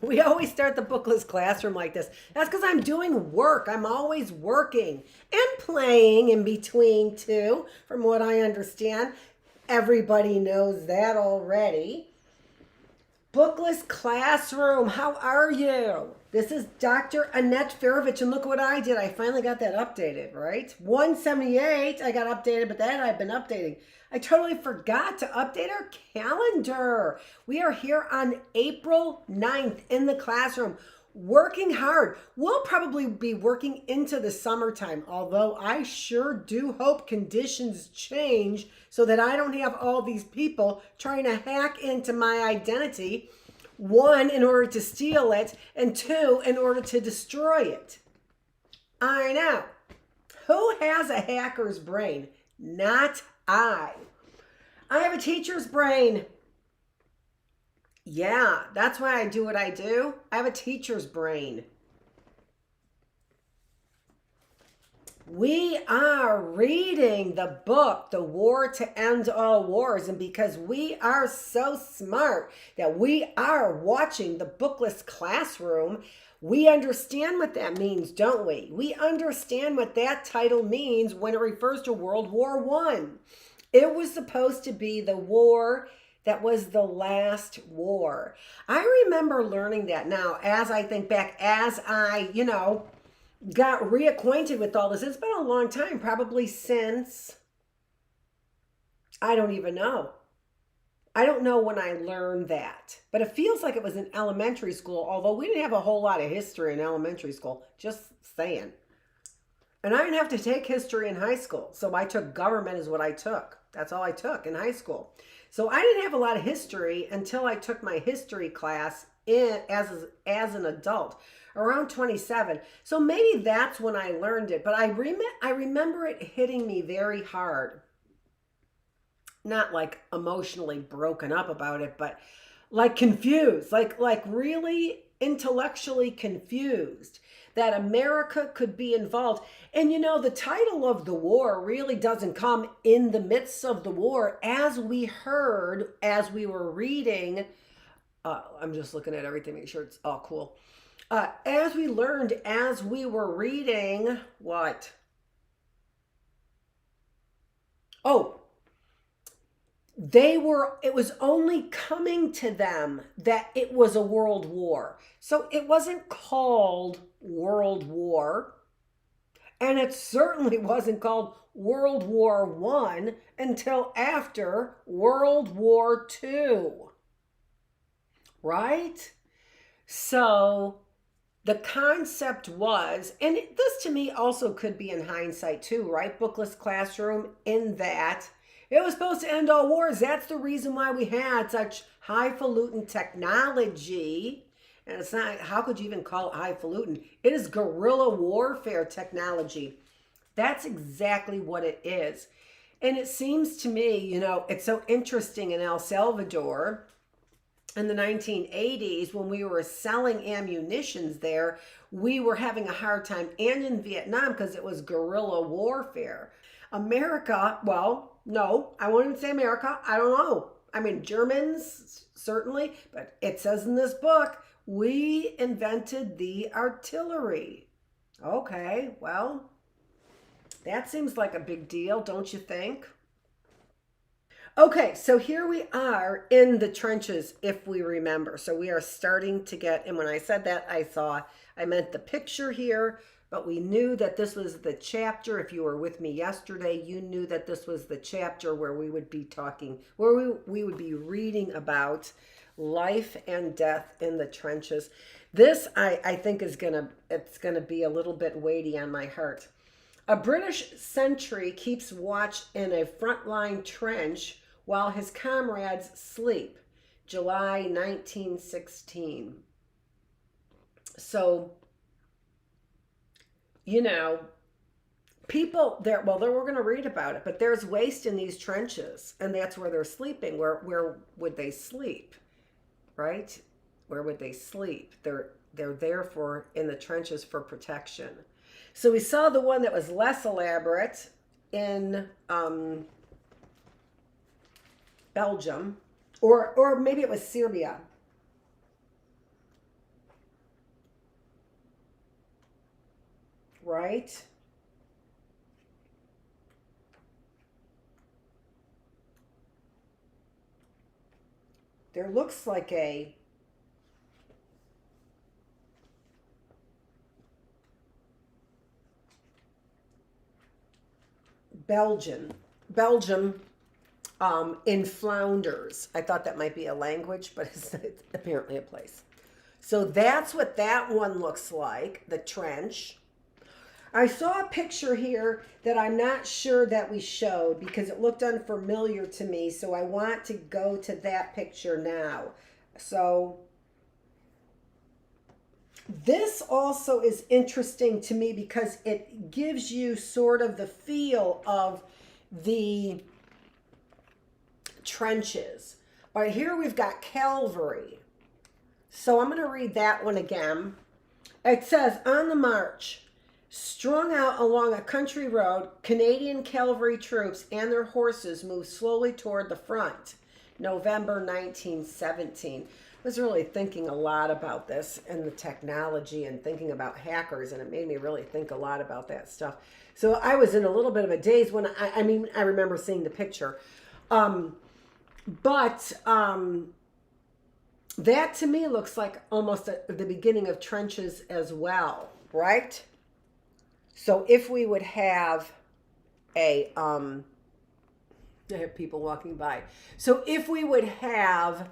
We always start the Bookless Classroom like this. That's because I'm doing work. I'm always working and playing in between, too, from what I understand. Everybody knows that already. Bookless Classroom, how are you? This is Dr. Annette Feravich, and look what I did. I finally got that updated, right? 178, I got updated, but that I've been updating. I totally forgot to update our calendar. We are here on April 9th in the classroom, working hard. We'll probably be working into the summertime, although I sure do hope conditions change so that I don't have all these people trying to hack into my identity. One, in order to steal it, and two, in order to destroy it. I know. Who has a hacker's brain? Not I. I have a teacher's brain. Yeah, that's why I do what I do. I have a teacher's brain. We are reading the book, The War to End All Wars. And because we are so smart that we are watching the Bookless Classroom, we understand what that means, don't we? We understand what that title means when it refers to World War I. It was supposed to be the war that was the last war. I remember learning that now as I think back, as I, got reacquainted with all this. It's been a long time, probably since, I don't even know. I don't know when I learned that, but it feels like it was in elementary school, although we didn't have a whole lot of history in elementary school, just saying. And I didn't have to take history in high school, so I took government is what I took. That's all I took in high school. So I didn't have a lot of history until I took my history class as an adult, around 27. So maybe that's when I learned it, but I remember it hitting me very hard. Not like emotionally broken up about it, but like confused, like really intellectually confused that America could be involved. And the title of the war really doesn't come in the midst of the war, as we heard as we were reading. I'm just looking at everything, make sure it's all cool. As we learned as we were reading, what? Oh, it was only coming to them that it was a world war. So it wasn't called World War, and it certainly wasn't called World War One until after World War Two. Right? So the concept was, and this to me also could be in hindsight too, right? Bookless Classroom, in that it was supposed to end all wars. That's the reason why we had such highfalutin technology. And it's not, how could you even call it highfalutin? It is guerrilla warfare technology. That's exactly what it is. And it seems to me, it's so interesting in El Salvador in the 1980s, when we were selling ammunitions there, we were having a hard time, and in Vietnam, because it was guerrilla warfare. America, well, no, I wouldn't say America. I don't know. I mean, Germans, certainly, but it says in this book, we invented the artillery. Okay, well, that seems like a big deal, don't you think? Okay, so here we are in the trenches, if we remember. So we are starting to get, and when I said that, I meant the picture here, but we knew that this was the chapter. If you were with me yesterday, you knew that this was the chapter where we would be talking, where we would be reading about life and death in the trenches. This, I think, it's gonna be a little bit weighty on my heart. A British sentry keeps watch in a frontline trench while his comrades sleep. July 1916. So, people there, well, we're going to read about it, but there's waste in these trenches, and that's where they're sleeping. Where would they sleep? Right? Where would they sleep? They're there in the trenches for protection. So we saw the one that was less elaborate in Belgium, or maybe it was Serbia. right? There looks like a Belgium in Flounders. I thought that might be a language, but it's apparently a place. So that's what that one looks like, the trench. I saw a picture here that I'm not sure that we showed because it looked unfamiliar to me, so I want to go to that picture now. So this also is interesting to me because it gives you sort of the feel of the trenches. All right, here we've got Calvary. So I'm going to read that one again. It says, on the march, strung out along a country road, Canadian cavalry troops and their horses moved slowly toward the front. November 1917. I was really thinking a lot about this and the technology and thinking about hackers, and it made me really think a lot about that stuff. So I was in a little bit of a daze when I remember seeing the picture. That to me looks like almost the beginning of trenches as well, right? So if we would have I have people walking by. So if we would have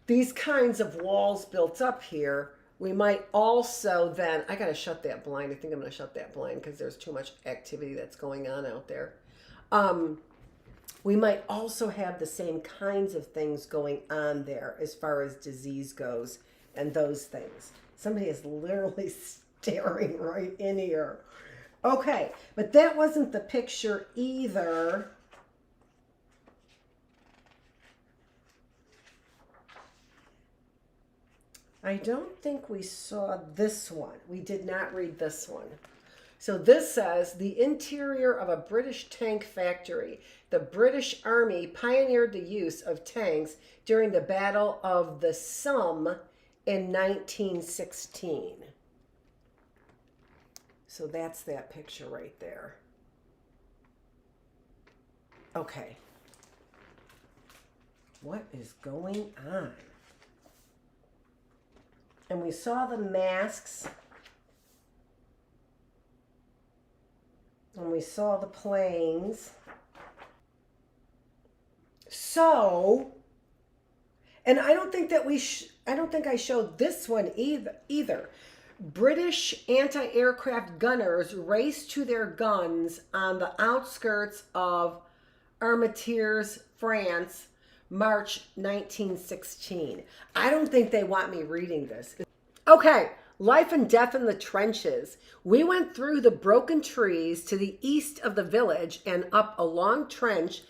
these kinds of walls built up here, we might also then, I got to shut that blind. I think I'm going to shut that blind because there's too much activity that's going on out there. We might also have the same kinds of things going on there as far as disease goes and those things. Somebody is literally staring right in here. Okay, but that wasn't the picture either. I don't think we saw this one. We did not read this one. So this says, the interior of a British tank factory. The British Army pioneered the use of tanks during the Battle of the Somme in 1916. So that's that picture right there. Okay. What is going on? And we saw the masks. And we saw the planes. So, and I don't think that I don't think I showed this one either. British anti-aircraft gunners raced to their guns on the outskirts of Armentières, France, March 1916. I don't think they want me reading this. Okay, life and death in the trenches. We went through the broken trees to the east of the village and up a long trench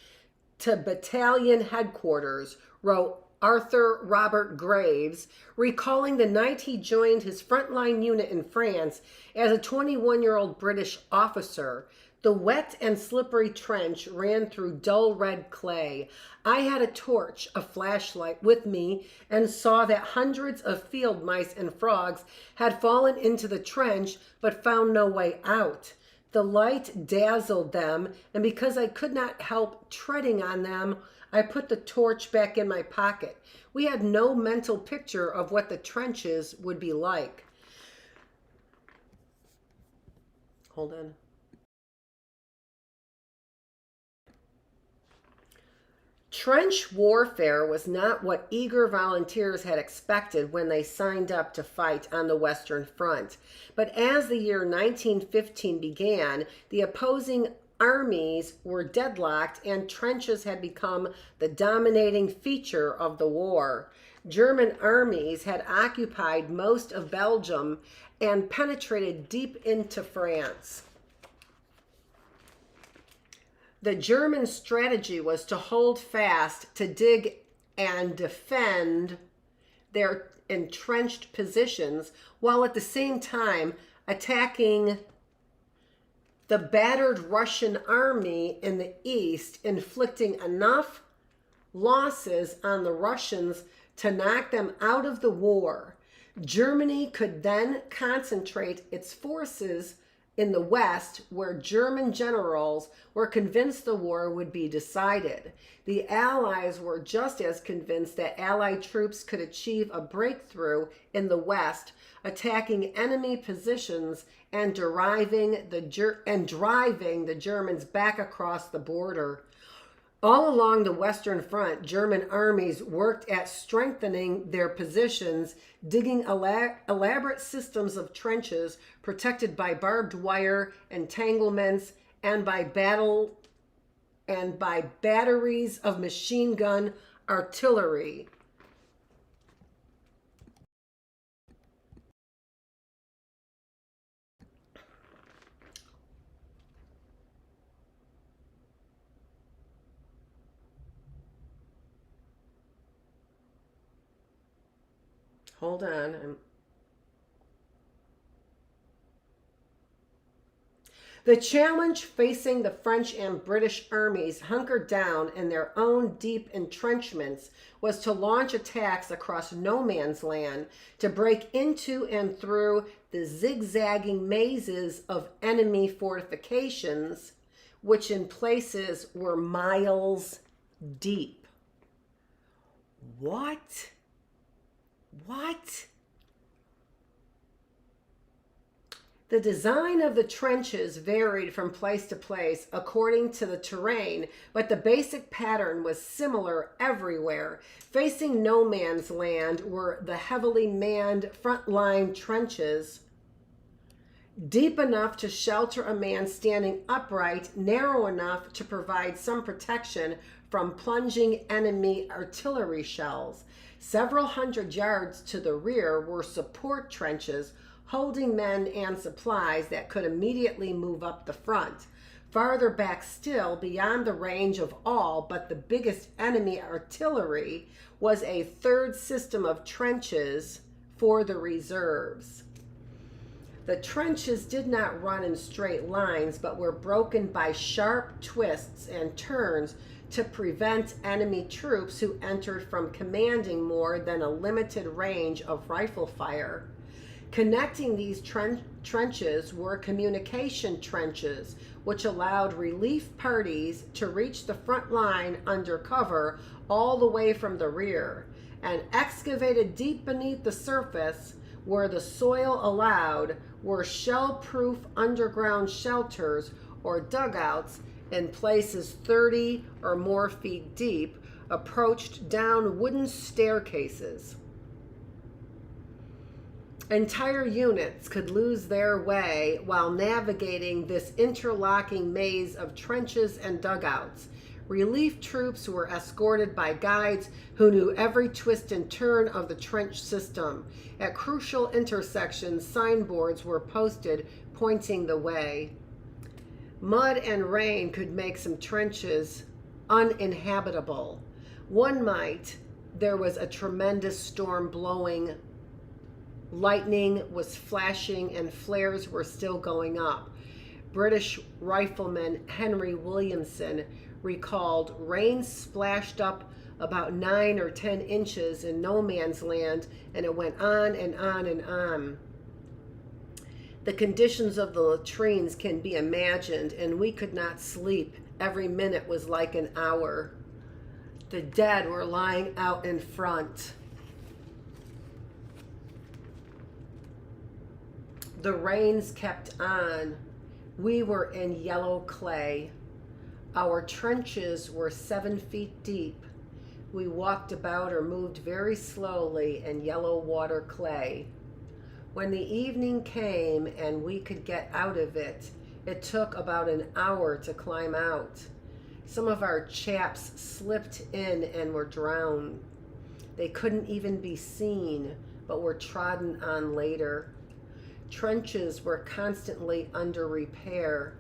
to battalion headquarters, wrote Arthur Robert Graves, recalling the night he joined his frontline unit in France as a 21-year-old British officer. The wet and slippery trench ran through dull red clay. I had a torch, a flashlight with me, and saw that hundreds of field mice and frogs had fallen into the trench but found no way out. The light dazzled them, and because I could not help treading on them, I put the torch back in my pocket. We had no mental picture of what the trenches would be like. Hold on. Trench warfare was not what eager volunteers had expected when they signed up to fight on the Western Front. But as the year 1915 began, the opposing armies were deadlocked and trenches had become the dominating feature of the war. German armies had occupied most of Belgium and penetrated deep into France. The German strategy was to hold fast, to dig and defend their entrenched positions, while at the same time attacking the battered Russian army in the east, inflicting enough losses on the Russians to knock them out of the war. Germany could then concentrate its forces in the West, where German generals were convinced the war would be decided. The Allies were just as convinced that Allied troops could achieve a breakthrough in the West, attacking enemy positions and driving the Germans back across the border. All along the Western Front, German armies worked at strengthening their positions, digging elaborate systems of trenches protected by barbed wire entanglements and by batteries of machine gun artillery. Hold on. The challenge facing the French and British armies hunkered down in their own deep entrenchments was to launch attacks across no man's land, to break into and through the zigzagging mazes of enemy fortifications, which in places were miles deep. What? The design of the trenches varied from place to place according to the terrain, but the basic pattern was similar everywhere. Facing no man's land were the heavily manned frontline trenches, deep enough to shelter a man standing upright, narrow enough to provide some protection from plunging enemy artillery shells. Several hundred yards to the rear were support trenches holding men and supplies that could immediately move up the front. Farther back still, beyond the range of all but the biggest enemy artillery, was a third system of trenches for the reserves. The trenches did not run in straight lines, but were broken by sharp twists and turns to prevent enemy troops who entered from commanding more than a limited range of rifle fire. Connecting these trenches were communication trenches, which allowed relief parties to reach the front line under cover all the way from the rear, and excavated deep beneath the surface where the soil allowed were shell-proof underground shelters or dugouts in places 30 or more feet deep, approached down wooden staircases. Entire units could lose their way while navigating this interlocking maze of trenches and dugouts. Relief troops were escorted by guides who knew every twist and turn of the trench system. At crucial intersections, signboards were posted pointing the way. Mud and rain could make some trenches uninhabitable. One night, there was a tremendous storm blowing. Lightning was flashing and flares were still going up. British rifleman Henry Williamson recalled rain splashed up about 9 or 10 inches in no man's land, and it went on and on and on. The conditions of the latrines can be imagined, and we could not sleep. Every minute was like an hour. The dead were lying out in front. The rains kept on. We were in yellow clay. Our trenches were 7 feet deep. We walked about or moved very slowly in yellow water clay. When the evening came and we could get out of it, it took about an hour to climb out. Some of our chaps slipped in and were drowned. They couldn't even be seen, but were trodden on later. Trenches were constantly under repair.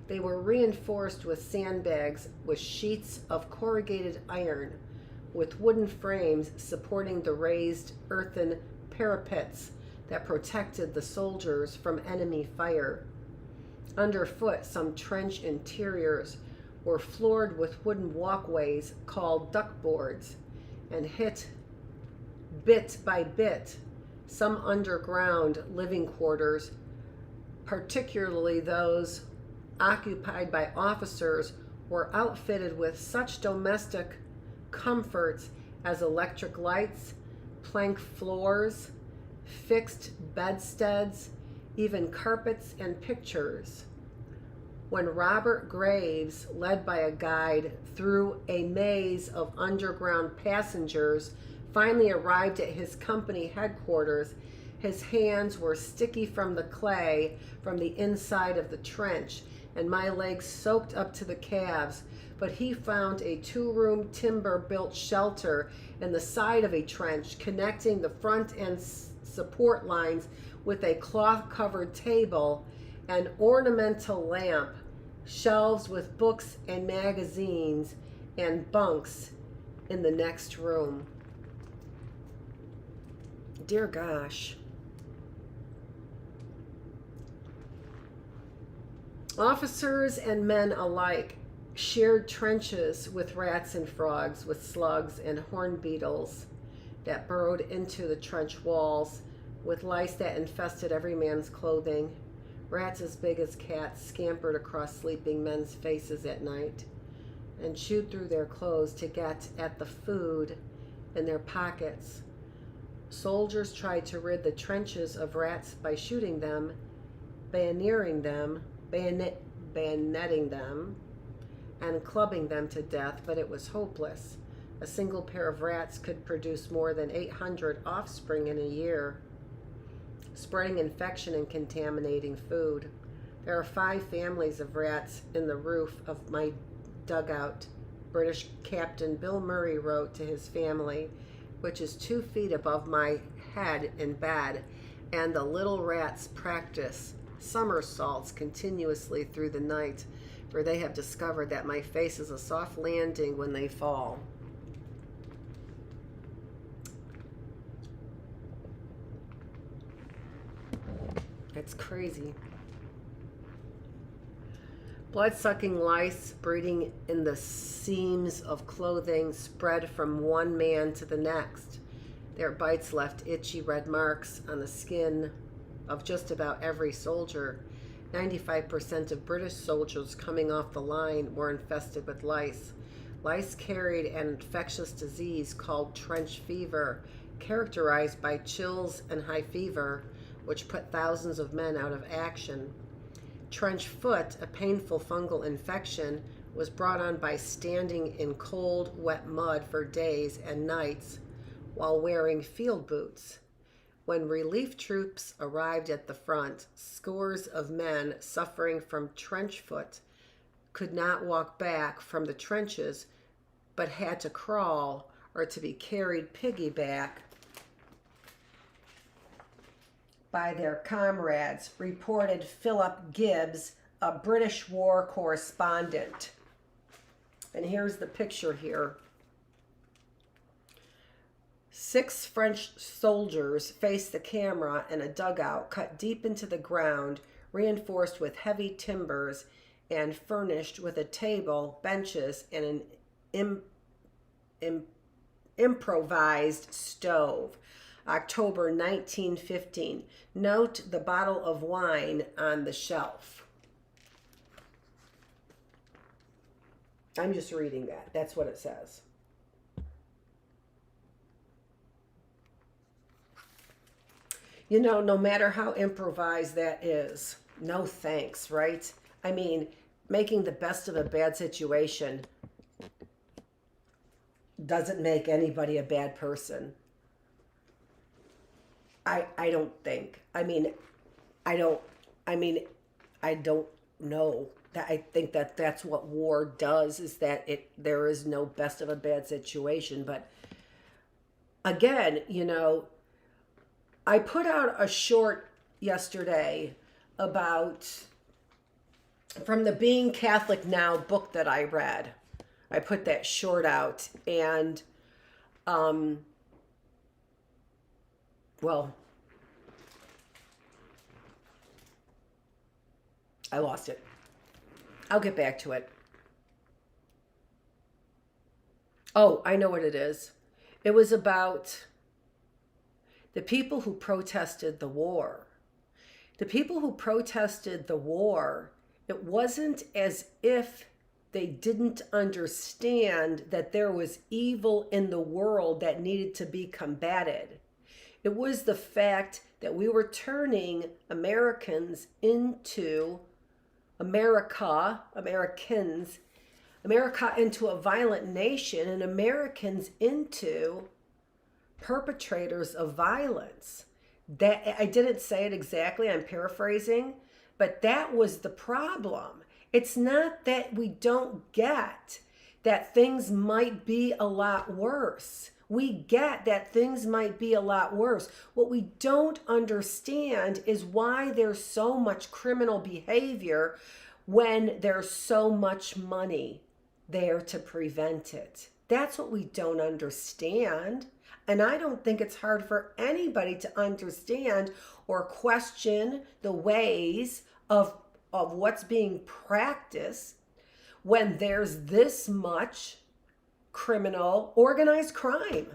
They were reinforced with sandbags with sheets of corrugated iron, with wooden frames supporting the raised earthen parapets that protected the soldiers from enemy fire. Underfoot, some trench interiors were floored with wooden walkways called duckboards, and hit bit by bit, Some underground living quarters, particularly those occupied by officers, were outfitted with such domestic comforts as electric lights, plank floors, fixed bedsteads, even carpets and pictures. When Robert Graves, led by a guide through a maze of underground passengers, finally arrived at his company headquarters, his hands were sticky from the clay from the inside of the trench, and my legs soaked up to the calves. But he found a 2-room timber-built shelter in the side of a trench, connecting the front and support lines with a cloth-covered table, an ornamental lamp, shelves with books and magazines, and bunks in the next room. Dear gosh. Officers and men alike shared trenches with rats and frogs, with slugs and horn beetles that burrowed into the trench walls, with lice that infested every man's clothing. Rats as big as cats scampered across sleeping men's faces at night and chewed through their clothes to get at the food in their pockets. Soldiers tried to rid the trenches of rats by shooting them, bayoneting them, bayoneting them, and clubbing them to death, but it was hopeless. A single pair of rats could produce more than 800 offspring in a year, spreading infection and contaminating food. There are 5 families of rats in the roof of my dugout, British Captain Bill Murray wrote to his family, which is 2 feet above my head in bed, and the little rats practice somersaults continuously through the night, for they have discovered that my face is a soft landing when they fall. It's crazy. Blood-sucking lice breeding in the seams of clothing spread from one man to the next. Their bites left itchy red marks on the skin of just about every soldier. 95% of British soldiers coming off the line were infested with lice. Lice carried an infectious disease called trench fever, characterized by chills and high fever, which put thousands of men out of action. Trench foot, a painful fungal infection, was brought on by standing in cold, wet mud for days and nights while wearing field boots. When relief troops arrived at the front, scores of men suffering from trench foot could not walk back from the trenches, but had to crawl or to be carried piggyback by their comrades, reported Philip Gibbs, a British war correspondent. And here's the picture here. 6 French soldiers faced the camera in a dugout cut deep into the ground, reinforced with heavy timbers and furnished with a table, benches, and an improvised stove. October 1915. Note the bottle of wine on the shelf. I'm just reading that. That's what it says. You know, no matter how improvised that is, no thanks, right? I mean, making the best of a bad situation doesn't make anybody a bad person. I don't think. I don't know. I think that that's what war does, is that there is no best of a bad situation. But again, you know, I put out a short yesterday about, from the Being Catholic Now book that I read. I put that short out, and well, I lost it. I'll get back to it. Oh, I know what it is. It was about The people who protested the war. The people who protested the war, it wasn't as if they didn't understand that there was evil in the world that needed to be combated. It was the fact that we were turning Americans into Americans into a violent nation, and Americans into perpetrators of violence. That I didn't say it exactly, I'm paraphrasing, but that was the problem. It's not that we don't get that things might be a lot worse. We get that things might be a lot worse. What we don't understand is why there's so much criminal behavior when there's so much money there to prevent it. That's what we don't understand. And I don't think it's hard for anybody to understand or question the ways of what's being practiced when there's this much criminal organized crime.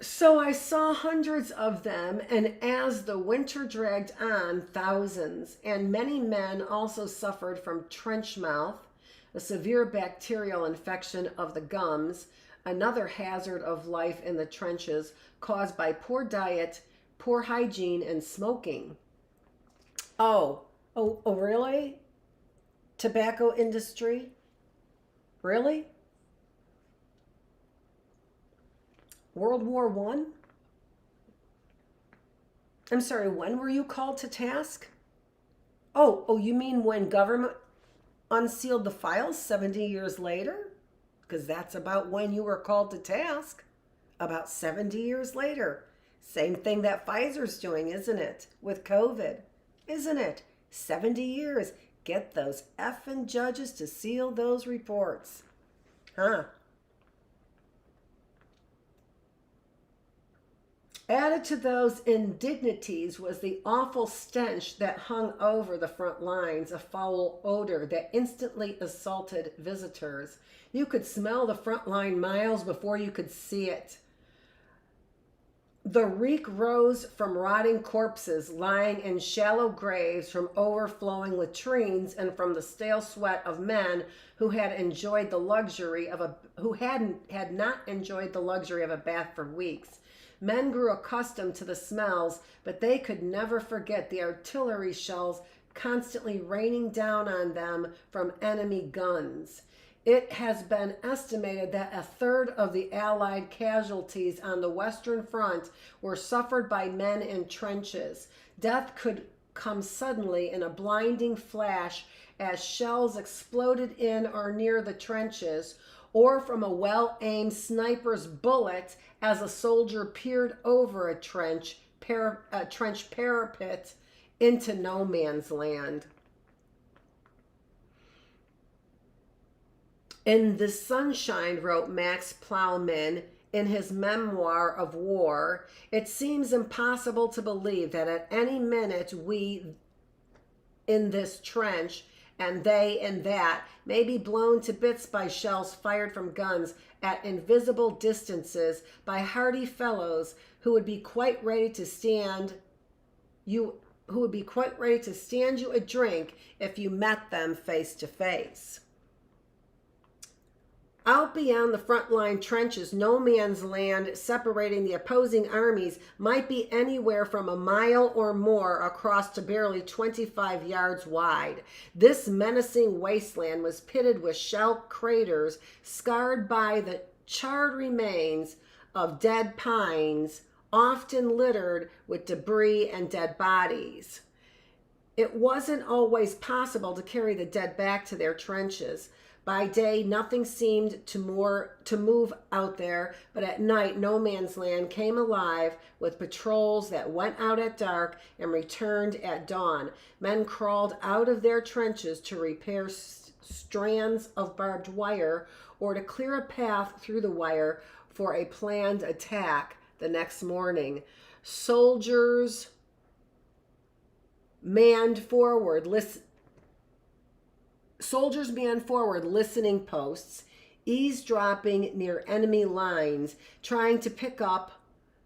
So I saw hundreds of them, and as the winter dragged on, thousands, and many men also suffered from trench mouth, a severe bacterial infection of the gums, another hazard of life in the trenches caused by poor diet, poor hygiene, and smoking. Oh, really? Tobacco industry? Really? World War I? I'm sorry, when were you called to task? Oh, you mean when government unsealed the files 70 years later? Because that's about when you were called to task. About 70 years later. Same thing that Pfizer's doing, isn't it? With COVID. Isn't it? 70 years. Get those effing judges to seal those reports. Huh? Added to those indignities was the awful stench that hung over the front lines, a foul odor that instantly assaulted visitors. You could smell the front line miles before you could see it. The reek rose from rotting corpses lying in shallow graves, from overflowing latrines, and from the stale sweat of men who had not enjoyed the luxury of a bath for weeks. Men grew accustomed to the smells, but they could never forget the artillery shells constantly raining down on them from enemy guns. It has been estimated that a third of the Allied casualties on the Western Front were suffered by men in trenches. Death could come suddenly in a blinding flash as shells exploded in or near the trenches, or from a well-aimed sniper's bullet as a soldier peered over a trench parapet into no man's land. In the sunshine, wrote Max Plowman in his memoir of war, it seems impossible to believe that at any minute we in this trench and they in that may be blown to bits by shells fired from guns at invisible distances by hardy fellows who would be quite ready to stand you a drink if you met them face to face. Out beyond the front line trenches, no man's land separating the opposing armies might be anywhere from a mile or more across to barely 25 yards wide. This menacing wasteland was pitted with shell craters scarred by the charred remains of dead pines, often littered with debris and dead bodies. It wasn't always possible to carry the dead back to their trenches. By day, nothing seemed to move out there, but at night, no man's land came alive with patrols that went out at dark and returned at dawn. Men crawled out of their trenches to repair strands of barbed wire or to clear a path through the wire for a planned attack the next morning. Soldiers manned forward, listening posts, eavesdropping near enemy lines, trying to pick up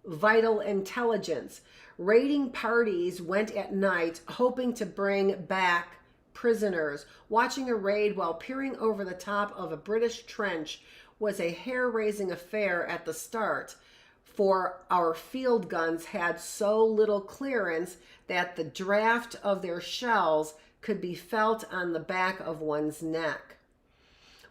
vital intelligence. Raiding parties went at night, hoping to bring back prisoners. Watching a raid while peering over the top of a British trench was a hair-raising affair at the start, for our field guns had so little clearance that the draft of their shells could be felt on the back of one's neck.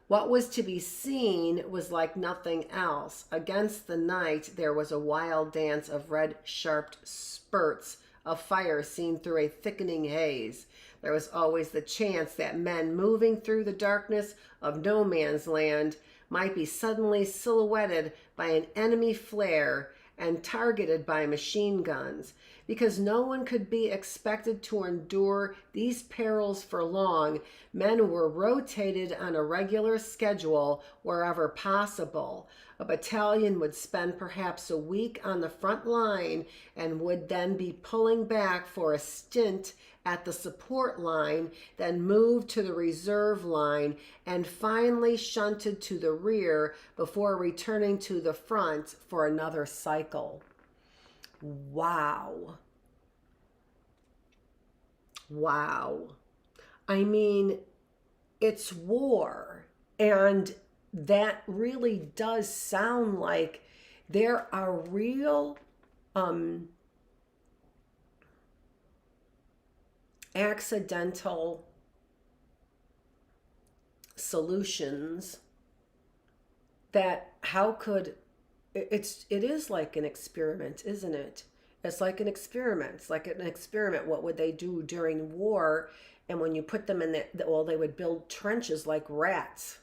What was to be seen was like nothing else. Against the night, there was a wild dance of red, sharp spurts of fire seen through a thickening haze. There was always the chance that men moving through the darkness of no man's land might be suddenly silhouetted by an enemy flare and targeted by machine guns. Because no one could be expected to endure these perils for long, men were rotated on a regular schedule wherever possible. A battalion would spend perhaps a week on the front line and would then be pulling back for a stint at the support line, then moved to the reserve line, and finally shunted to the rear before returning to the front for another cycle. Wow. Wow. I mean, it's war, and that really does sound like there are real accidental solutions that it is like an experiment, isn't it? It's like an experiment. It's like an experiment. What would they do during war? And when you put them in they would build trenches like rats.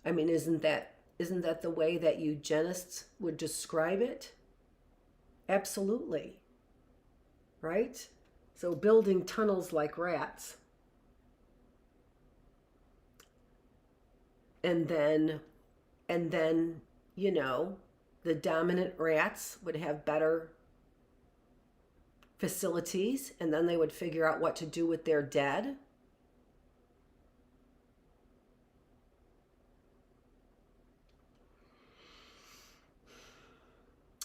I mean, isn't that the way that eugenists would describe it? Absolutely. Right? So building tunnels like rats. And then, you know, the dominant rats would have better facilities, and then they would figure out what to do with their dead.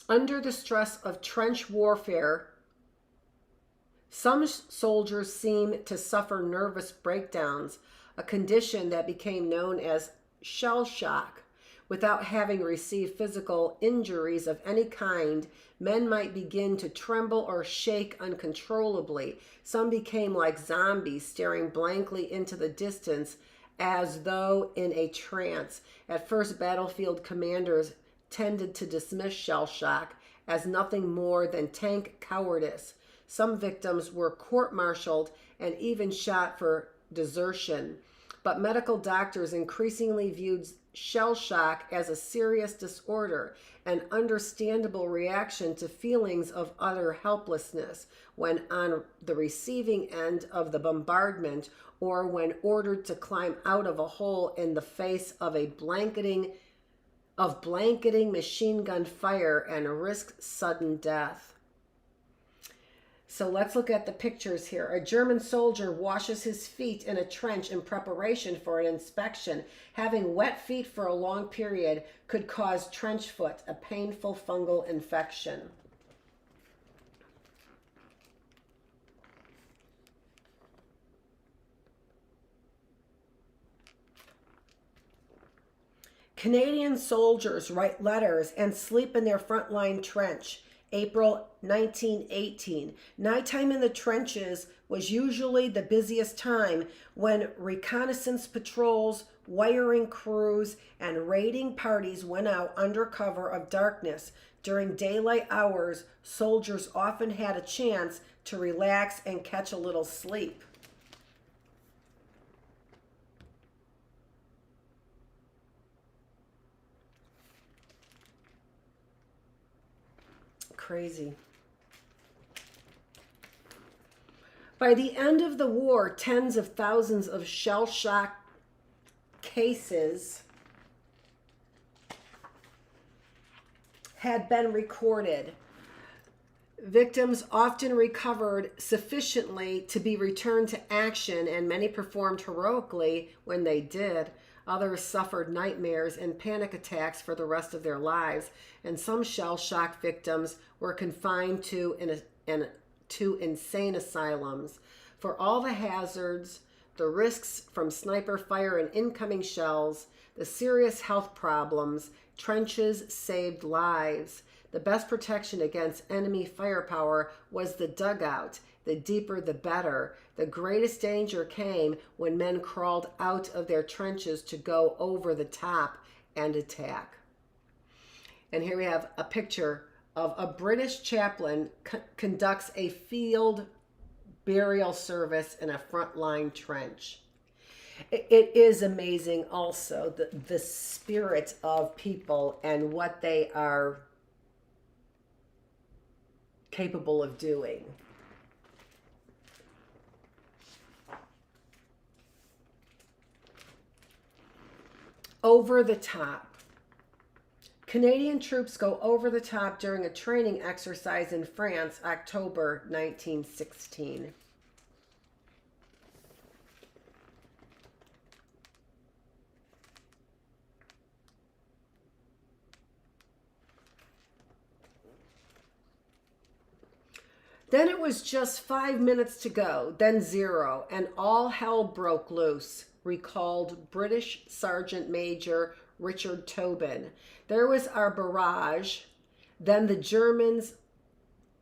Under the stress of trench warfare, some soldiers seem to suffer nervous breakdowns, a condition that became known as shell shock. Without having received physical injuries of any kind, men might begin to tremble or shake uncontrollably. Some became like zombies, staring blankly into the distance as though in a trance. At first, battlefield commanders tended to dismiss shell shock as nothing more than tank cowardice. Some victims were court-martialed and even shot for desertion. But medical doctors increasingly viewed shell shock as a serious disorder, an understandable reaction to feelings of utter helplessness when on the receiving end of the bombardment, or when ordered to climb out of a hole in the face of a blanketing machine gun fire and risk sudden death. So let's look at the pictures here. A German soldier washes his feet in a trench in preparation for an inspection. Having wet feet for a long period could cause trench foot, a painful fungal infection. Canadian soldiers write letters and sleep in their frontline trench. April 1918. Nighttime in the trenches was usually the busiest time, when reconnaissance patrols, wiring crews, and raiding parties went out under cover of darkness. During daylight hours, soldiers often had a chance to relax and catch a little sleep. Crazy. By the end of the war, tens of thousands of shell shock cases had been recorded. Victims often recovered sufficiently to be returned to action, and many performed heroically when they did. Others suffered nightmares and panic attacks for the rest of their lives, and some shell shock victims were confined to insane asylums. For all the hazards, the risks from sniper fire and incoming shells, the serious health problems, trenches saved lives. The best protection against enemy firepower was the dugout. The deeper the better. The greatest danger came when men crawled out of their trenches to go over the top and attack. And here we have a picture of a British chaplain conducts a field burial service in a frontline trench. It is amazing also the spirit of people and what they are capable of doing. Over the top. Canadian troops go over the top during a training exercise in France, October 1916. Then it was just 5 minutes to go, then 0, and all hell broke loose, recalled British Sergeant Major Richard Tobin. There was our barrage, then the Germans'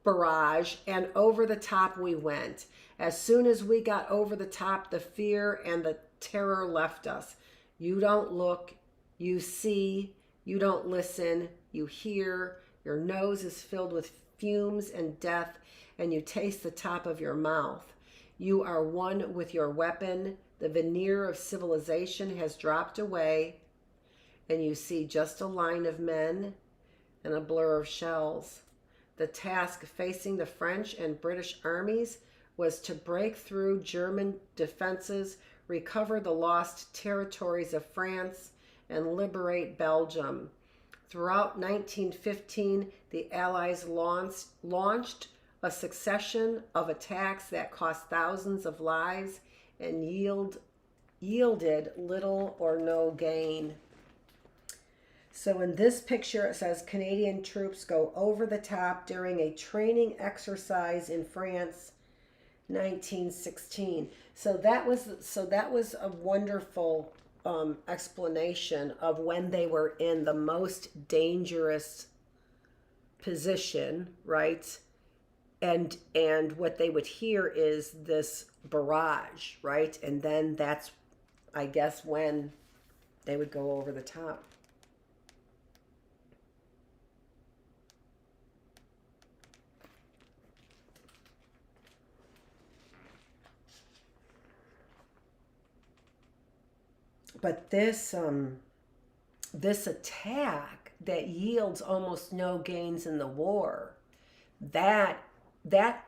barrage, and over the top we went. As soon as we got over the top, the fear and the terror left us. You don't look, you see, you don't listen, you hear, your nose is filled with fumes and death, and you taste the top of your mouth. You are one with your weapon. The veneer of civilization has dropped away, and you see just a line of men and a blur of shells. The task facing the French and British armies was to break through German defenses, recover the lost territories of France, and liberate Belgium. Throughout 1915, the Allies launched a succession of attacks that cost thousands of lives and yielded little or no gain. So in this picture, it says Canadian troops go over the top during a training exercise in France, 1916. So that was a wonderful explanation of when they were in the most dangerous position, right? And what they would hear is this barrage, right? And then that's, I guess, when they would go over the top. But this attack that yields almost no gains in the war, that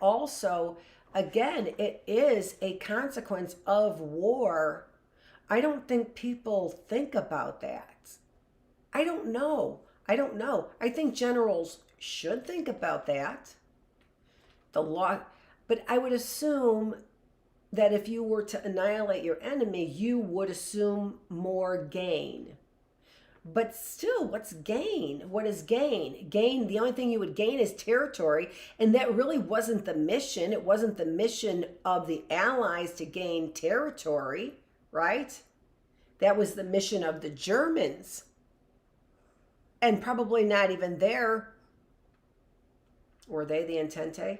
also, again, it is a consequence of war. I don't think people think about that. I don't know. I think generals should think about that. The law, but I would assume that if you were to annihilate your enemy, you would assume more gain. But still, what's gain? What is gain? Gain, the only thing you would gain is territory, and that really wasn't the mission. It wasn't the mission of the Allies to gain territory, right? That was the mission of the Germans. And probably not even there. Were they the Entente?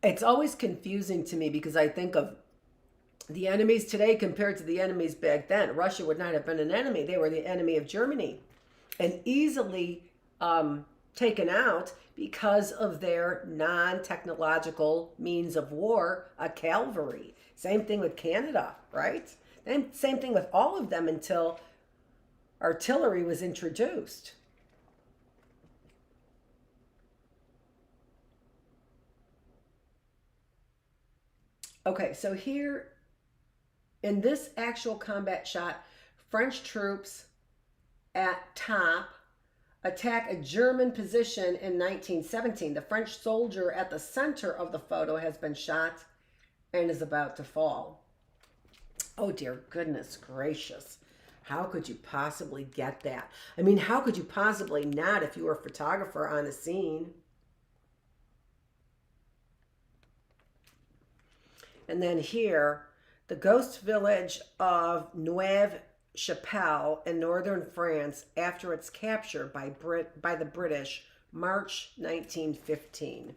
It's always confusing to me because I think of the enemies today compared to the enemies back then. Russia would not have been an enemy. They were the enemy of Germany and easily taken out because of their non-technological means of war, a cavalry. Same thing with Canada, right? Same thing with all of them until artillery was introduced. Okay, so here in this actual combat shot, French troops at top attack a German position in 1917. The French soldier at the center of the photo has been shot and is about to fall. Oh, dear goodness gracious. How could you possibly get that? I mean, how could you possibly not if you were a photographer on the scene? And then here, the ghost village of Neuve Chapelle in northern France after its capture by the British, March 1915.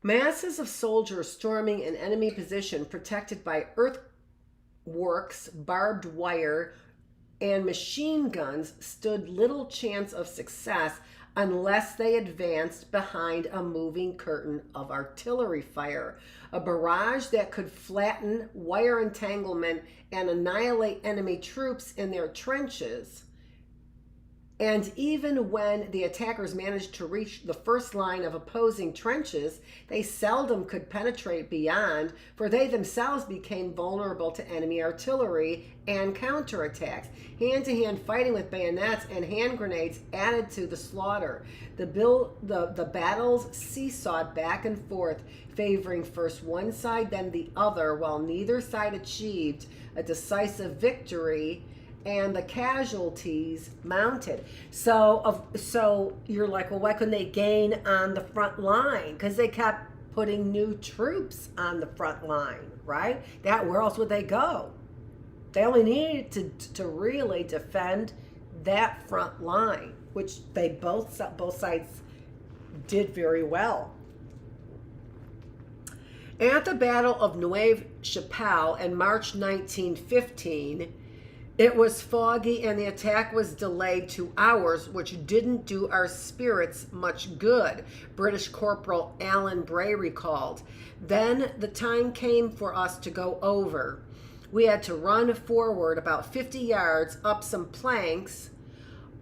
Masses of soldiers storming an enemy position protected by earthworks, barbed wire, and machine guns stood little chance of success unless they advanced behind a moving curtain of artillery fire, a barrage that could flatten wire entanglement and annihilate enemy troops in their trenches. And even when the attackers managed to reach the first line of opposing trenches, they seldom could penetrate beyond, for they themselves became vulnerable to enemy artillery and counterattacks. Hand-to-hand fighting with bayonets and hand grenades added to the slaughter. The battles seesawed back and forth, favoring first one side, then the other, while neither side achieved a decisive victory, and the casualties mounted. So you're like, well, why couldn't they gain on the front line? Because they kept putting new troops on the front line, right? Where else would they go? They only needed to really defend that front line, which they both sides did very well. At the Battle of Neuve Chapelle in March 1915, it was foggy and the attack was delayed 2 hours, which didn't do our spirits much good, British Corporal Alan Bray recalled. Then the time came for us to go over. We had to run forward about 50 yards up some planks,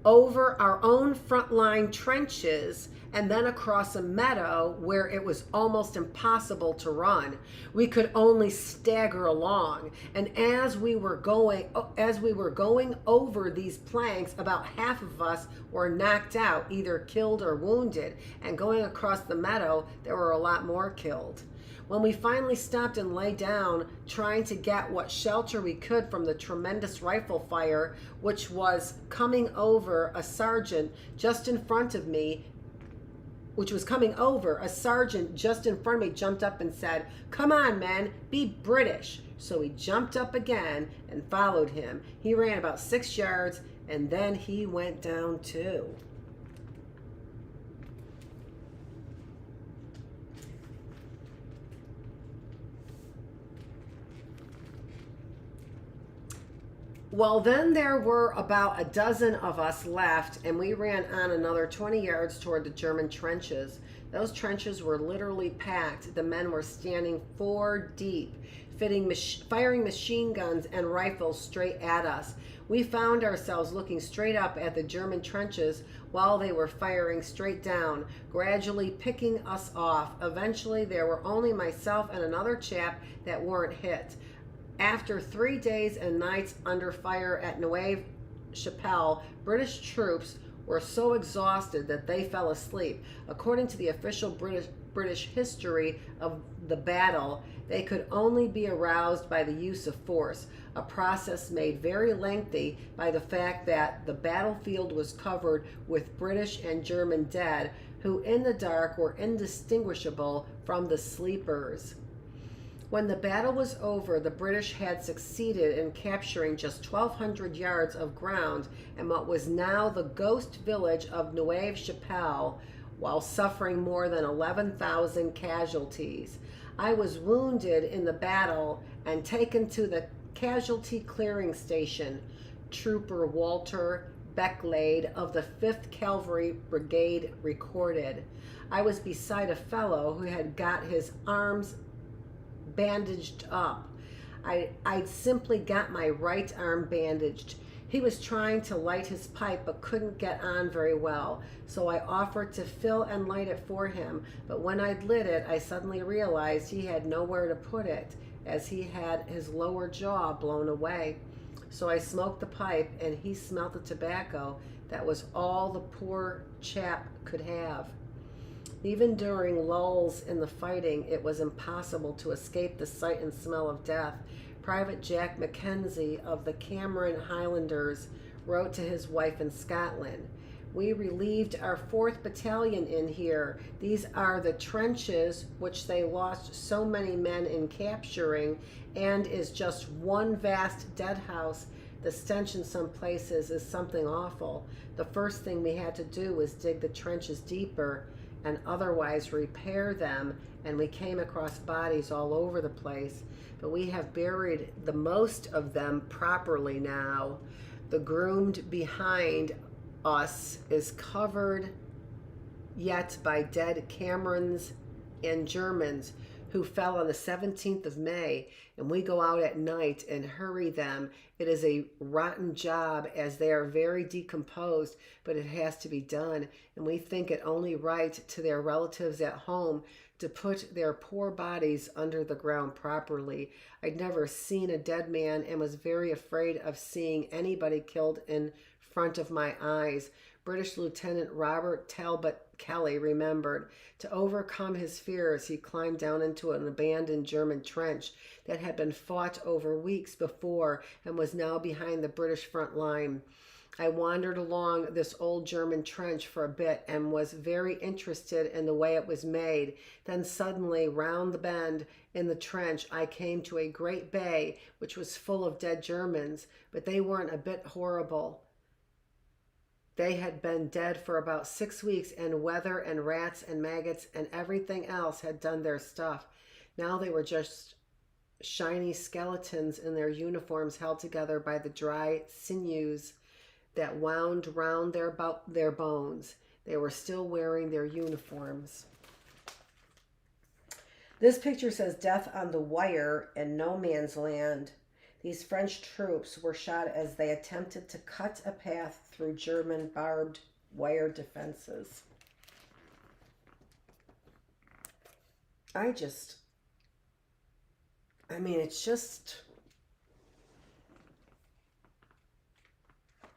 over our own frontline trenches, and then across a meadow where it was almost impossible to run. We could only stagger along, and as we were going over these planks, about half of us were knocked out, either killed or wounded, and going across the meadow, there were a lot more killed. When we finally stopped and lay down, trying to get what shelter we could from the tremendous rifle fire, which was coming over, a sergeant just in front of me jumped up and said, "Come on, man, be British." So we jumped up again and followed him. He ran about 6 yards and then he went down too. Well, then there were about a dozen of us left, and we ran on another 20 yards toward the German trenches. Those trenches were literally packed. The men were standing 4 deep, firing machine guns and rifles straight at us. We found ourselves looking straight up at the German trenches while they were firing straight down, gradually picking us off. Eventually, there were only myself and another chap that weren't hit. After 3 days and nights under fire at Neuve Chapelle, British troops were so exhausted that they fell asleep. According to the official British history of the battle, they could only be aroused by the use of force, a process made very lengthy by the fact that the battlefield was covered with British and German dead, who in the dark were indistinguishable from the sleepers. When the battle was over, the British had succeeded in capturing just 1,200 yards of ground in what was now the ghost village of Neuve Chapelle, while suffering more than 11,000 casualties. I was wounded in the battle and taken to the casualty clearing station. Trooper Walter Becklade of the 5th Cavalry Brigade recorded. I was beside a fellow who had got his arms bandaged up. I'd simply got my right arm bandaged. He was trying to light his pipe but couldn't get on very well, so I offered to fill and light it for him. But when I'd lit it, I suddenly realized he had nowhere to put it, as he had his lower jaw blown away. So I smoked the pipe, and he smelt the tobacco. That was all the poor chap could have. Even during lulls in the fighting, it was impossible to escape the sight and smell of death. Private Jack Mackenzie of the Cameron Highlanders wrote to his wife in Scotland, "We relieved our 4th Battalion in here. These are the trenches which they lost so many men in capturing, and is just one vast dead house. The stench in some places is something awful. The first thing we had to do was dig the trenches deeper and otherwise repair them, and we came across bodies all over the place. But we have buried the most of them properly now. The groomed behind us is covered yet by dead Camerons and Germans who fell on the 17th of May, and we go out at night and hurry them. It is a rotten job, as they are very decomposed, but it has to be done, and we think it only right to their relatives at home to put their poor bodies under the ground properly. I'd never seen a dead man and was very afraid of seeing anybody killed in front of my eyes." British Lieutenant Robert Talbot Kelly remembered. To overcome his fears, he climbed down into an abandoned German trench that had been fought over weeks before and was now behind the British front line. I wandered along this old German trench for a bit and was very interested in the way it was made. Then suddenly, round the bend in the trench, I came to a great bay which was full of dead Germans, but they weren't a bit horrible. They had been dead for about 6 weeks, and weather and rats and maggots and everything else had done their stuff. Now they were just shiny skeletons in their uniforms, held together by the dry sinews that wound round their bones. They were still wearing their uniforms. This picture says, "Death on the wire in no man's land." These French troops were shot as they attempted to cut a path through German barbed wire defenses. It just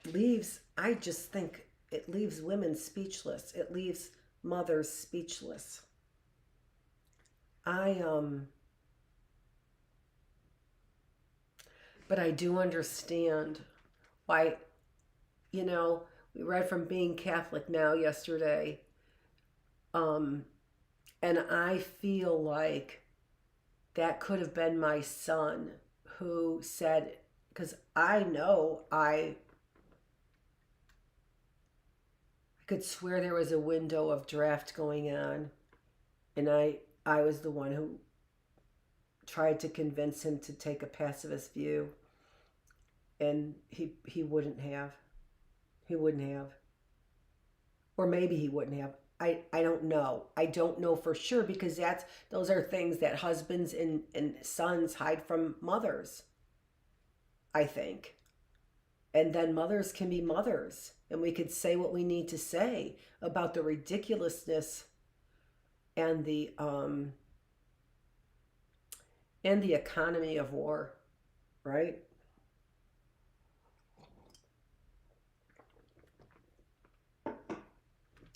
leaves, I just think it leaves women speechless. It leaves mothers speechless. But I do understand why, we read from Being Catholic Now yesterday. And I feel like that could have been my son who said, because I know I could swear there was a window of draft going on, and I was the one who tried to convince him to take a pacifist view, and he wouldn't have. He wouldn't have. Or maybe he wouldn't have. I don't know. I don't know for sure, because those are things that husbands and sons hide from mothers, I think. And then mothers can be mothers, and we could say what we need to say about the ridiculousness and the economy of war, right?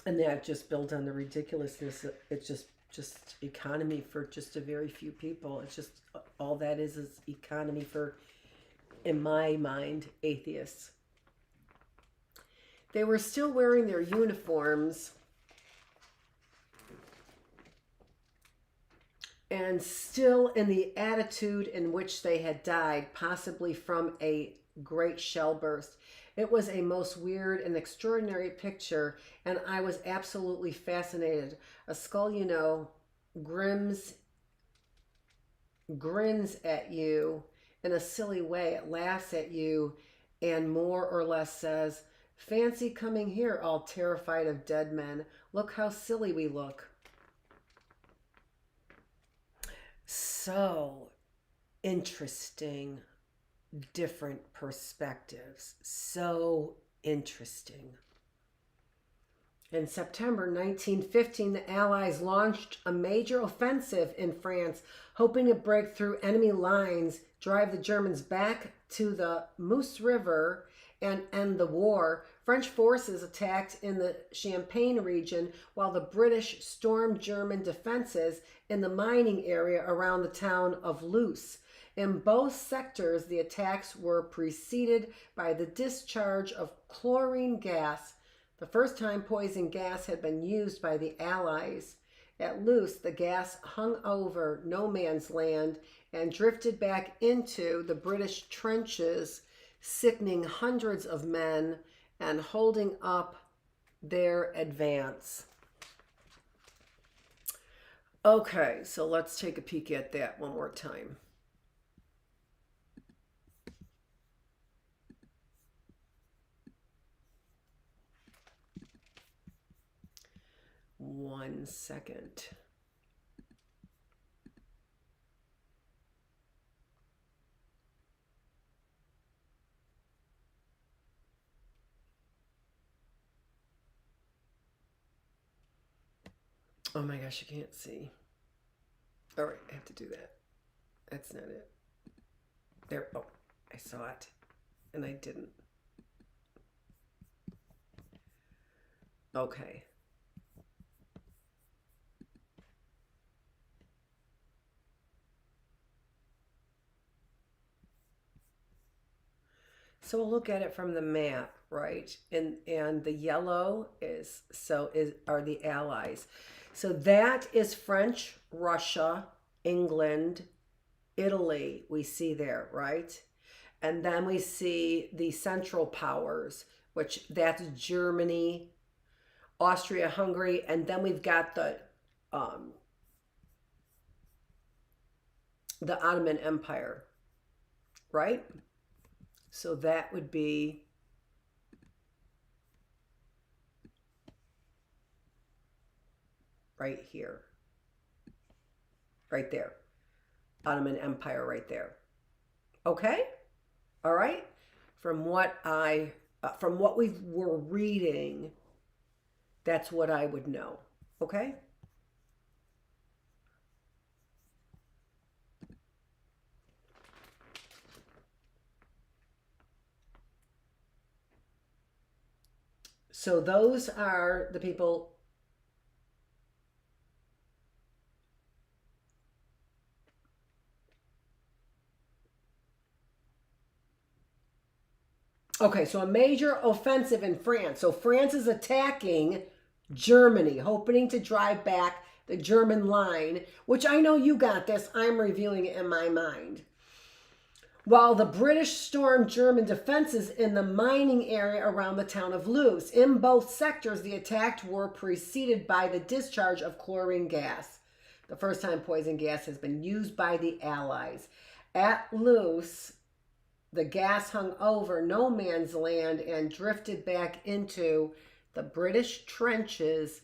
And that just builds on the ridiculousness. It's just economy for just a very few people. It's just, all that is economy for, in my mind, atheists. They were still wearing their uniforms and still in the attitude in which they had died, possibly from a great shell burst. It was a most weird and extraordinary picture, and I was absolutely fascinated. A skull, grins at you in a silly way. It laughs at you and more or less says, "Fancy coming here all terrified of dead men. Look how silly we look." So interesting. different perspectives. So interesting. In September 1915, the Allies launched a major offensive in France, hoping to break through enemy lines, drive the Germans back to the Meuse River, and end the war. French forces attacked in the Champagne region, while the British stormed German defenses in the mining area around the town of Loos. In both sectors, the attacks were preceded by the discharge of chlorine gas, the first time poison gas had been used by the Allies. At Loos, the gas hung over no man's land and drifted back into the British trenches, sickening hundreds of men and holding up their advance. Okay, so let's take a peek at that one more time. One second. Oh my gosh, you can't see. All right, I have to do that. That's not it. There, oh, I saw it and I didn't. Okay. So we'll look at it from the map, right? And the yellow are the Allies. So that is French, Russia, England, Italy, we see there, right? And then we see the Central Powers, which that's Germany, Austria, Hungary, and then we've got the Ottoman Empire, right? So that would be right here, right there. Ottoman Empire right there. Okay? All right? From what we were reading, that's what I would know. Okay? So those are the people. Okay, so a major offensive in France. So France is attacking Germany, hoping to drive back the German line, which I know you got this. I'm reviewing it in my mind. While the British stormed German defenses in the mining area around the town of Loos. In both sectors, the attacks were preceded by the discharge of chlorine gas. The first time poison gas has been used by the Allies. At Loos, the gas hung over no man's land and drifted back into the British trenches,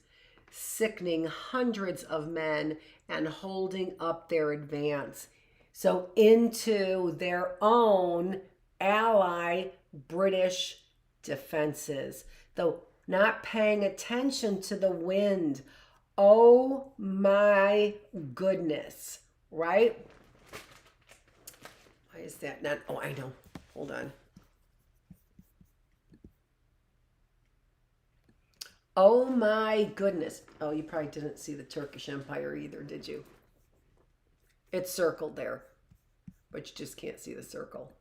sickening hundreds of men and holding up their advance. So into their own ally British defenses, though not paying attention to the wind. Oh my goodness, right? Why is that not? Oh, I know. Hold on. Oh my goodness. Oh, you probably didn't see the Turkish Empire either, did you? It's circled there, but you just can't see the circle.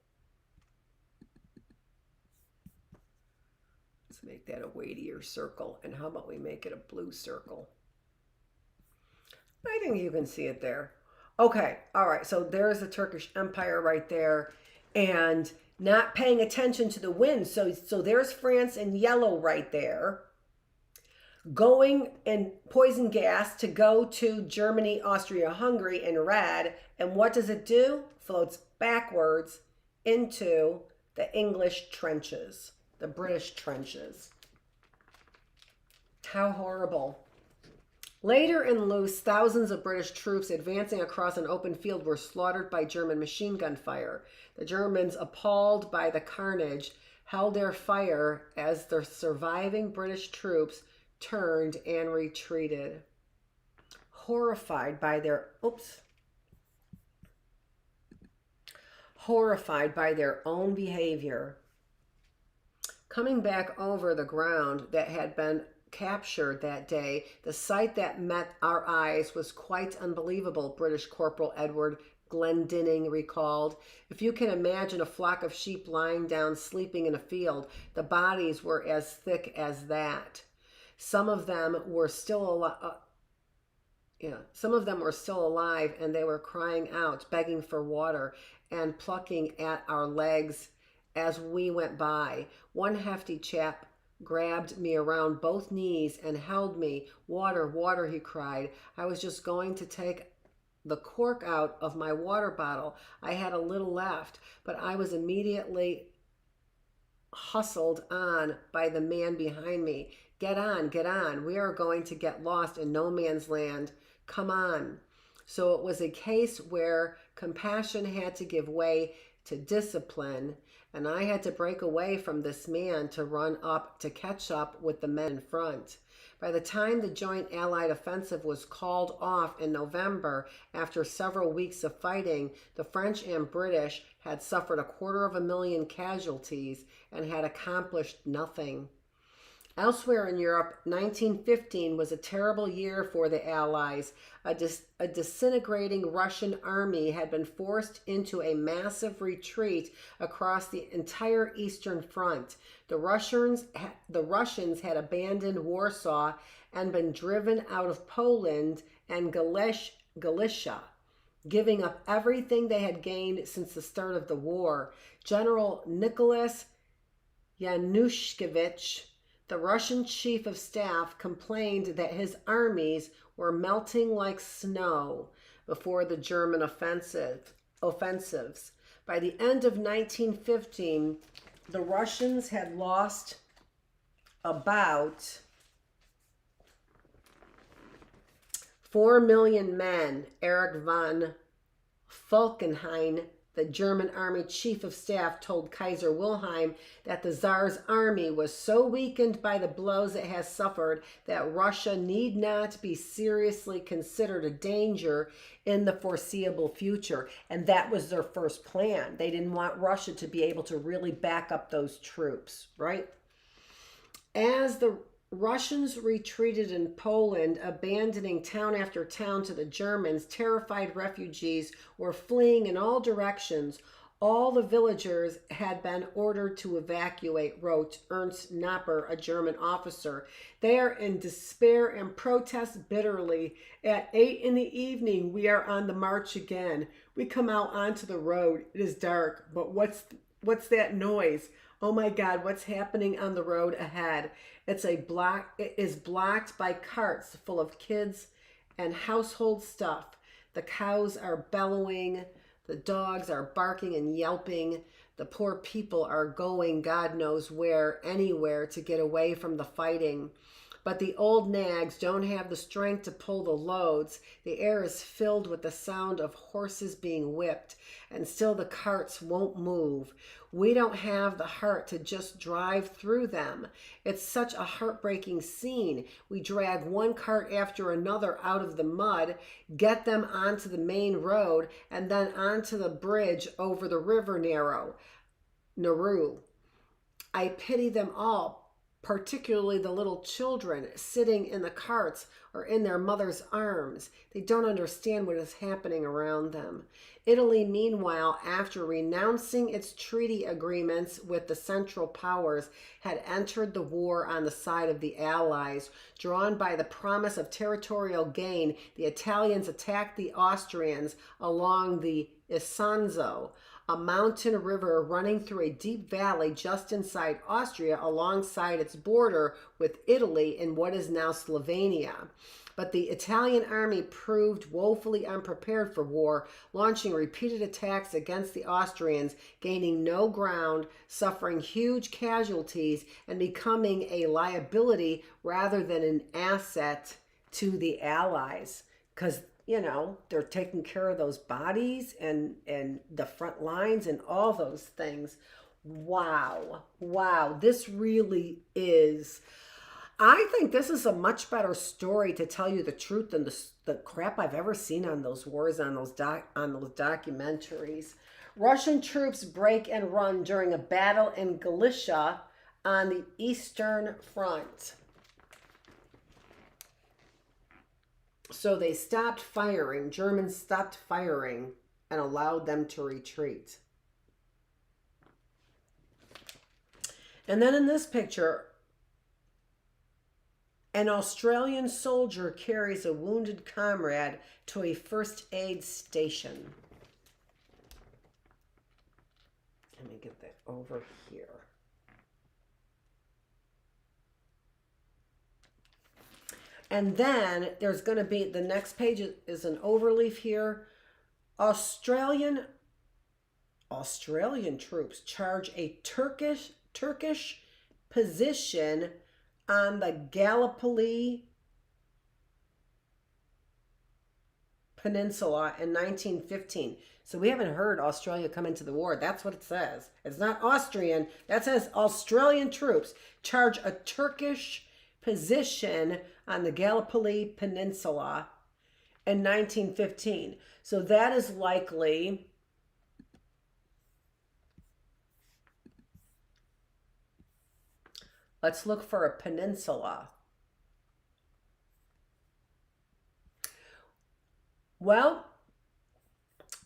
Let's make that a weightier circle. And how about we make it a blue circle? I think you can see it there. Okay, all right, so there's the Turkish Empire right there. And not paying attention to the wind. So there's France in yellow right there. Going in poison gas to go to Germany, Austria, Hungary in red. And what does it do? Floats backwards into the English trenches, the British trenches. How horrible. Later in Loos, thousands of British troops advancing across an open field were slaughtered by German machine gun fire. The Germans, appalled by the carnage, held their fire as the surviving British troops turned and retreated. Horrified by their own behavior. Coming back over the ground that had been captured that day, the sight that met our eyes was quite unbelievable, British Corporal Edward Glendinning recalled. If you can imagine a flock of sheep lying down sleeping in a field, the bodies were as thick as that. Some of them were still alive. And they were crying out, begging for water and plucking at our legs as we went by. One hefty chap grabbed me around both knees and held me. Water, water, he cried. I was just going to take the cork out of my water bottle. I had a little left, but I was immediately hustled on by the man behind me. Get on, get on. We are going to get lost in no man's land. Come on. So it was a case where compassion had to give way to discipline, and I had to break away from this man to run up to catch up with the men in front. By the time the joint Allied offensive was called off in November, after several weeks of fighting, the French and British had suffered 250,000 casualties and had accomplished nothing. Elsewhere in Europe, 1915 was a terrible year for the Allies. A disintegrating Russian army had been forced into a massive retreat across the entire Eastern Front. The Russians had abandoned Warsaw and been driven out of Poland and Galicia, giving up everything they had gained since the start of the war. General Nicholas Yanushkevich, the Russian chief of staff, complained that his armies were melting like snow before the German offensives. By the end of 1915, the Russians had lost about 4 million men. Erich von Falkenhayn, the German army chief of staff, told Kaiser Wilhelm that the Tsar's army was so weakened by the blows it has suffered that Russia need not be seriously considered a danger in the foreseeable future. And that was their first plan. They didn't want Russia to be able to really back up those troops, right? As the Russians retreated in Poland, abandoning town after town to the Germans. Terrified refugees were fleeing in all directions. All the villagers had been ordered to evacuate, wrote Ernst Knapper, a German officer. They are in despair and protest bitterly. At 8 p.m, we are on the march again. We come out onto the road. It is dark, but what's that noise? Oh my God, what's happening on the road ahead? It is blocked by carts full of kids and household stuff. The cows are bellowing. The dogs are barking and yelping. The poor people are going God knows where, anywhere to get away from the fighting. But the old nags don't have the strength to pull the loads. The air is filled with the sound of horses being whipped, and still the carts won't move. We don't have the heart to just drive through them. It's such a heartbreaking scene. We drag one cart after another out of the mud, get them onto the main road, and then onto the bridge over the river Naru. I pity them all, particularly the little children sitting in the carts or in their mother's arms. They don't understand what is happening around them. Italy, meanwhile, after renouncing its treaty agreements with the Central Powers, had entered the war on the side of the Allies. Drawn by the promise of territorial gain, the Italians attacked the Austrians along the Isonzo, a mountain river running through a deep valley just inside Austria alongside its border with Italy in what is now Slovenia. But the Italian army proved woefully unprepared for war, launching repeated attacks against the Austrians, gaining no ground, suffering huge casualties, and becoming a liability rather than an asset to the Allies because, they're taking care of those bodies and the front lines and all those things. Wow. Wow. This really is. I think this is a much better story, to tell you the truth, than the crap I've ever seen on those wars, on those documentaries. Russian troops break and run during a battle in Galicia on the Eastern Front. So they stopped firing. Germans stopped firing and allowed them to retreat. And then in this picture, an Australian soldier carries a wounded comrade to a first aid station. Let me get that over here. And then there's going to be, the next page is an overleaf here. Australian troops charge a Turkish position on the Gallipoli Peninsula in 1915. So we haven't heard Australia come into the war. That's what it says. It's not Austrian. That says Australian troops charge a Turkish position on the Gallipoli Peninsula in 1915. So that is likely let's look for a peninsula. Well,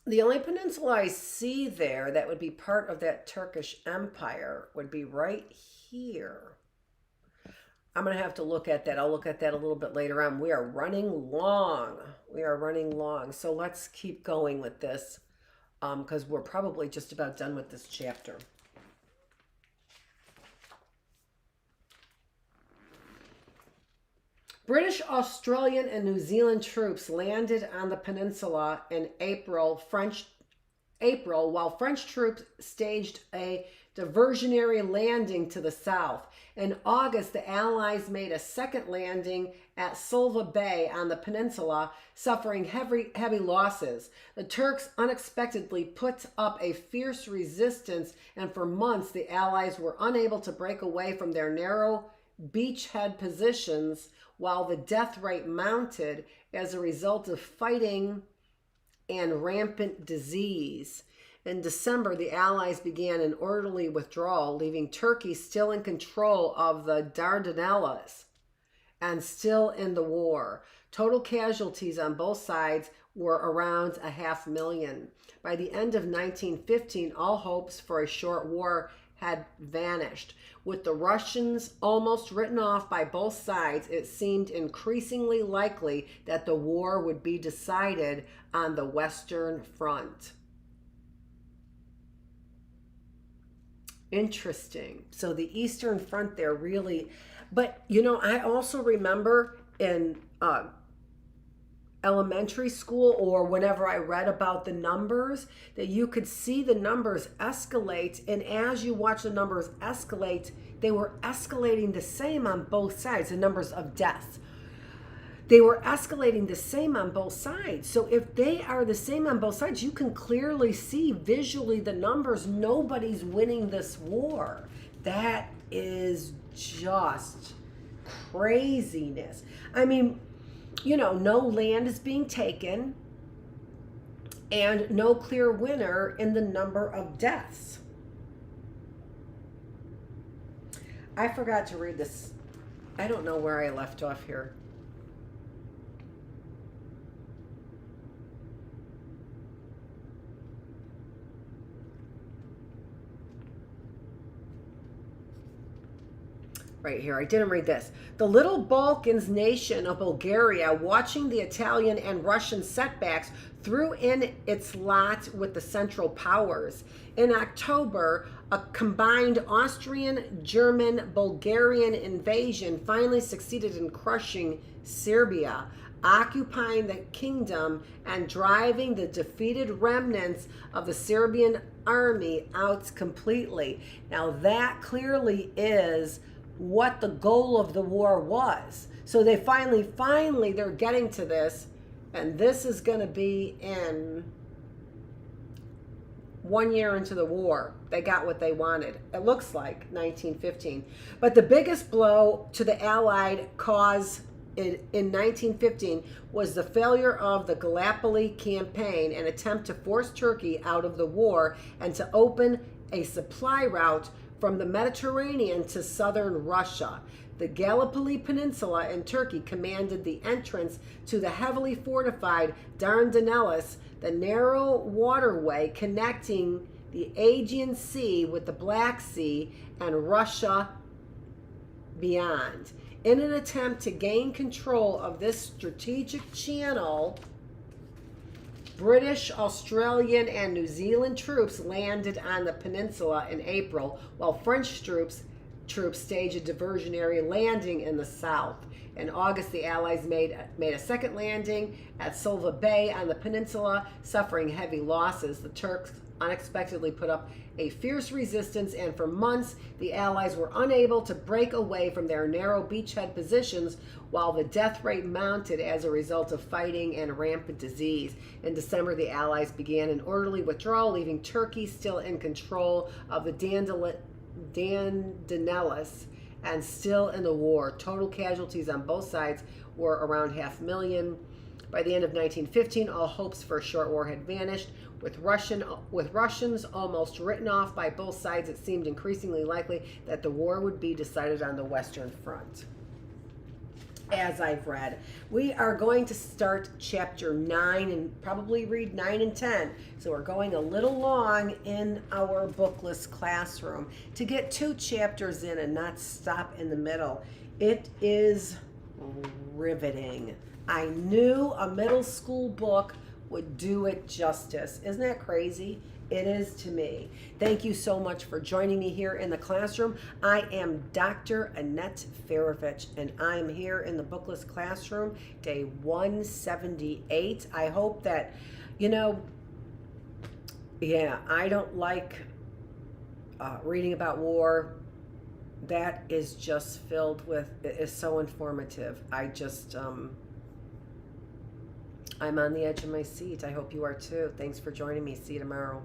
the only peninsula I see there that would be part of that Turkish Empire would be right here. I'm going to have to look at that. I'll look at that a little bit later on. We are running long. So let's keep going with this because we're probably just about done with this chapter. British, Australian, and New Zealand troops landed on the peninsula in April, while French troops staged a diversionary landing to the south. In August, the Allies made a second landing at Suvla Bay on the peninsula, suffering heavy losses. The Turks unexpectedly put up a fierce resistance, and for months the Allies were unable to break away from their narrow beachhead positions, while the death rate mounted as a result of fighting and rampant disease. In December, the Allies began an orderly withdrawal, leaving Turkey still in control of the Dardanelles and still in the war. Total casualties on both sides were around 500,000. By the end of 1915, all hopes for a short war had vanished. With the Russians almost written off by both sides, it seemed increasingly likely that the war would be decided on the Western Front. Interesting. So the Eastern Front there really, but I also remember in elementary school or whenever I read about the numbers, that you could see the numbers escalate, and as you watch the numbers escalate, they were escalating the same on both sides, the numbers of deaths. They were escalating the same on both sides. So if they are the same on both sides, you can clearly see visually the numbers. Nobody's winning this war. That is just craziness. I mean, no land is being taken and no clear winner in the number of deaths. I forgot to read this. I don't know where I left off here. Right here, I didn't read this. The little Balkans nation of Bulgaria, watching the Italian and Russian setbacks, threw in its lot with the Central Powers. In October, a combined Austrian, German, Bulgarian invasion finally succeeded in crushing Serbia, occupying the kingdom and driving the defeated remnants of the Serbian army out completely. Now that clearly is what the goal of the war was. So they finally, they're getting to this, and this is going to be in 1 year into the war. They got what they wanted. It looks like 1915. But the biggest blow to the Allied cause in 1915 was the failure of the Gallipoli campaign, an attempt to force Turkey out of the war and to open a supply route from the Mediterranean to southern Russia. The Gallipoli Peninsula in Turkey commanded the entrance to the heavily fortified Dardanelles, the narrow waterway connecting the Aegean Sea with the Black Sea and Russia beyond. In an attempt to gain control of this strategic channel, British, Australian, and New Zealand troops landed on the peninsula in April, while French troops staged a diversionary landing in the south. In August, the Allies made a second landing at Suvla Bay on the peninsula, suffering heavy losses. The Turks unexpectedly put up a fierce resistance, and for months the Allies were unable to break away from their narrow beachhead positions, while the death rate mounted as a result of fighting and rampant disease. In December, the Allies began an orderly withdrawal, leaving Turkey still in control of the Dardanelles and still in the war. Total casualties on both sides were around 500,000. By the end of 1915, all hopes for a short war had vanished. With Russians almost written off by both sides, it seemed increasingly likely that the war would be decided on the Western Front. As I've read, we are going to start chapter 9 and probably read 9 and 10. So we're going a little long in our Bookless Classroom to get 2 chapters in and not stop in the middle. It is riveting. I knew a middle school book would do it justice. Isn't that crazy? It is to me. Thank you so much for joining me here in the classroom. I am Dr. Annette Feravich, and I'm here in the Bookless Classroom, day 178. I hope that, I don't like reading about war. That is just filled with, it is so informative. I'm on the edge of my seat. I hope you are too. Thanks for joining me. See you tomorrow.